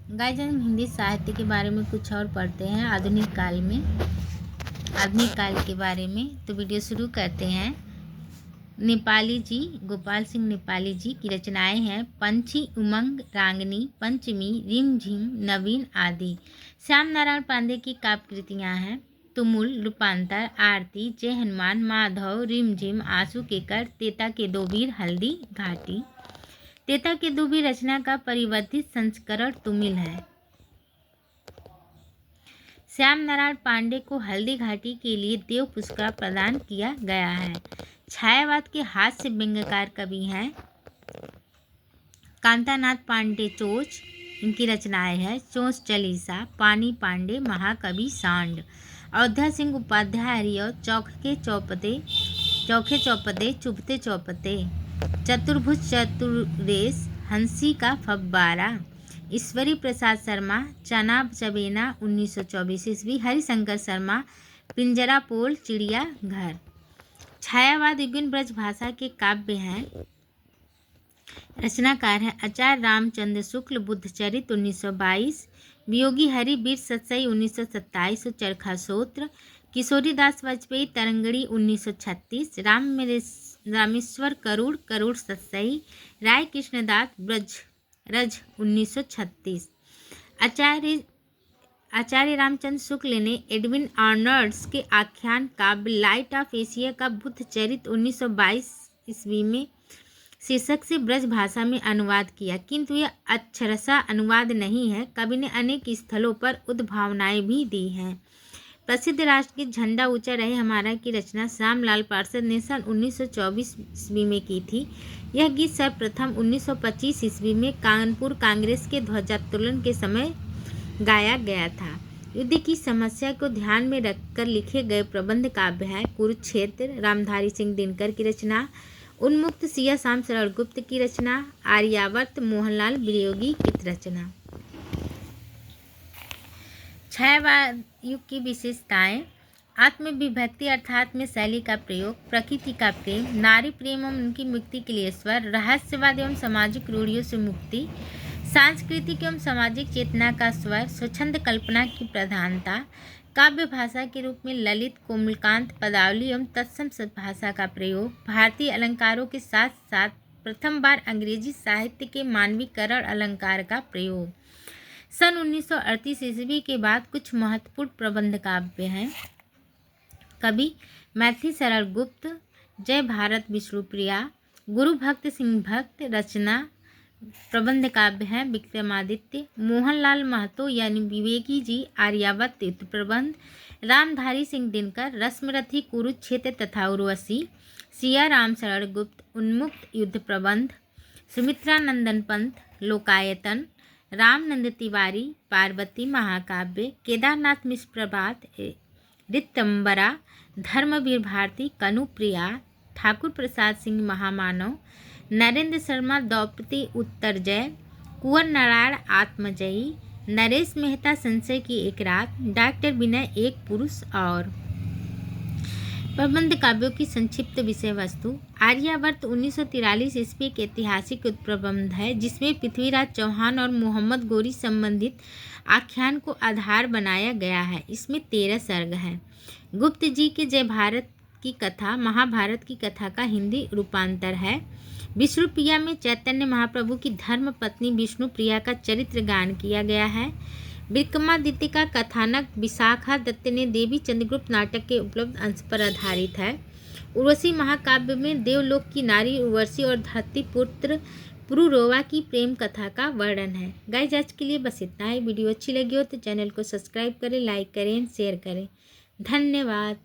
Guys, हम हिंदी साहित्य के बारे में कुछ और पढ़ते हैं आधुनिक काल के बारे में। तो वीडियो शुरू करते हैं। नेपाली जी, गोपाल सिंह नेपाली जी की रचनाएं हैं पंछी, उमंग, रांगनी, पंचमी, रिमझिम, नवीन आदि। श्याम नारायण पांडे की काव्य कृतियाँ हैं तुमुल, रूपांतर, आरती, जय हनुमान, माधव, रिमझिम, आंसू के कर, तेता के दो वीर, हल्दी घाटी। तेता के दो वीर रचना का परिवर्धित संस्करण तुमिल है। श्याम नारायण पांडे को हल्दी घाटी के लिए देव पुरस्कार प्रदान किया गया है। छायावाद के हास्य व्यंग्यकार कवि हैं कांतानाथ पांडे चोच, इनकी रचनाएं हैं चोंच चालीसा, पानी पांडे, महाकवि सांड, अयोध्या सिंह उपाध्याय हरिऔध, चौखे चौपदे, चुभते चौपते, चतुर्भुज चतुरेश, हंसी का फब्बारा, ईश्वरी प्रसाद शर्मा, चना चबेना 1924 ईस्वी, हरिशंकर शर्मा, पिंजरा पोल, चिड़िया घर। छायावाद युगीन ब्रज भाषा के काव्य हैं। रचनाकार हैं आचार्य रामचंद्र शुक्ल, बुद्धचरित 1922, वियोगी हरि वीर सतसई 1927, चरखा सूत्र, किशोरीदास वाजपेयी तरंगड़ी 1936, रामेश्वर करूड़ सतसई, राय कृष्णदास ब्रज 1936। आचार्य रामचंद्र शुक्ल ने एडविन आर्नल्ड्स के आख्यान काव्य लाइट ऑफ एशिया का बुद्धचरित 1922 ईस्वी में शीर्षक से ब्रज भाषा में अनुवाद किया, किंतु यह अक्षरशः अनुवाद नहीं है। कवि ने अनेक स्थलों पर उद्भावनाएं भी दी हैं। प्रसिद्ध राष्ट्रगीत झंडा ऊंचा रहे हमारा की रचना श्यामलाल पार्षद ने सन 1924 ईस्वी में की थी। यह गीत सर्वप्रथम 1925 ईस्वी में कानपुर कांग्रेस के ध्वजात्तोलन के समय गाया गया था। युद्ध की समस्या को ध्यान में रखकर लिखे गए प्रबंध काव्य है कुरुक्षेत्र, रामधारी सिंह दिनकर की रचना, उन्मुक्त सिया शाम शरण गुप्त की रचना, आर्यावर्त मोहनलाल वियोगी की रचना। छायावाद युग की विशेषताएं: आत्मविभक्ति अर्थात में शैली का प्रयोग, प्रकृति का प्रेम, नारी प्रेम एवं उनकी मुक्ति के लिए स्वर, रहस्यवाद एवं सामाजिक रूढ़ियों से मुक्ति, सांस्कृतिक एवं सामाजिक चेतना का स्वर, स्वच्छंद कल्पना की प्रधानता, काव्य भाषा के रूप में ललित, कोमलकांत, पदावली एवं तत्सम भाषा का प्रयोग, भारतीय अलंकारों के साथ साथ प्रथम बार अंग्रेजी साहित्य के मानवीकरण अलंकार का प्रयोग। सन 1938 ईस्वी के बाद कुछ महत्वपूर्ण प्रबंध काव्य हैं। कवि मैथिली शरण गुप्त, जय भारत विष्णुप्रिया, गुरु भक्त सिंह भक्त। रचना प्रबंध काव्य हैं विक्रमादित्य, मोहनलाल महतो यानी विवेकी जी, आर्यावर्त युद्ध प्रबंध, रामधारी सिंह दिनकर, रश्मरथी, कुरुक्षेत्र तथा उर्वशी, सिया राम शरण गुप्त, उन्मुक्त युद्ध प्रबंध, सुमित्रा नंदन पंत, लोकायतन, रामनंद तिवारी, पार्वती महाकाव्य, केदारनाथ मिश्र प्रभात, ऋतंबरा, धर्मवीर भारती, कनुप्रिया, ठाकुर प्रसाद सिंह महामानव, नरेंद्र शर्मा द्रौपदी उत्तरजय, कुंवर नारायण आत्मजयी, नरेश मेहता संशय की एक रात, डॉक्टर विनय एक पुरुष और। प्रबंध काव्यों की संक्षिप्त विषय वस्तु: आर्यावर्त 1943 ईस्वी के ऐतिहासिक प्रबंध है जिसमें पृथ्वीराज चौहान और मोहम्मद गोरी संबंधित आख्यान को आधार बनाया गया है। इसमें 13 सर्ग हैं। गुप्त जी के जय भारत की कथा महाभारत की कथा का हिंदी रूपांतर है। विष्णुप्रिया में चैतन्य महाप्रभु की धर्म पत्नी विष्णुप्रिया का चरित्र गान किया गया है। विक्रमादित्य का कथानक विशाखा दत्त ने देवी चंद्रगुप्त नाटक के उपलब्ध अंश पर आधारित है। उर्वशी महाकाव्य में देवलोक की नारी उर्वशी और धरतीपुत्र पुरुरवा की प्रेम कथा का वर्णन है। गाइस, आज के लिए बस इतना ही। वीडियो अच्छी लगी हो तो चैनल को सब्सक्राइब करें, लाइक करें, शेयर करें। धन्यवाद।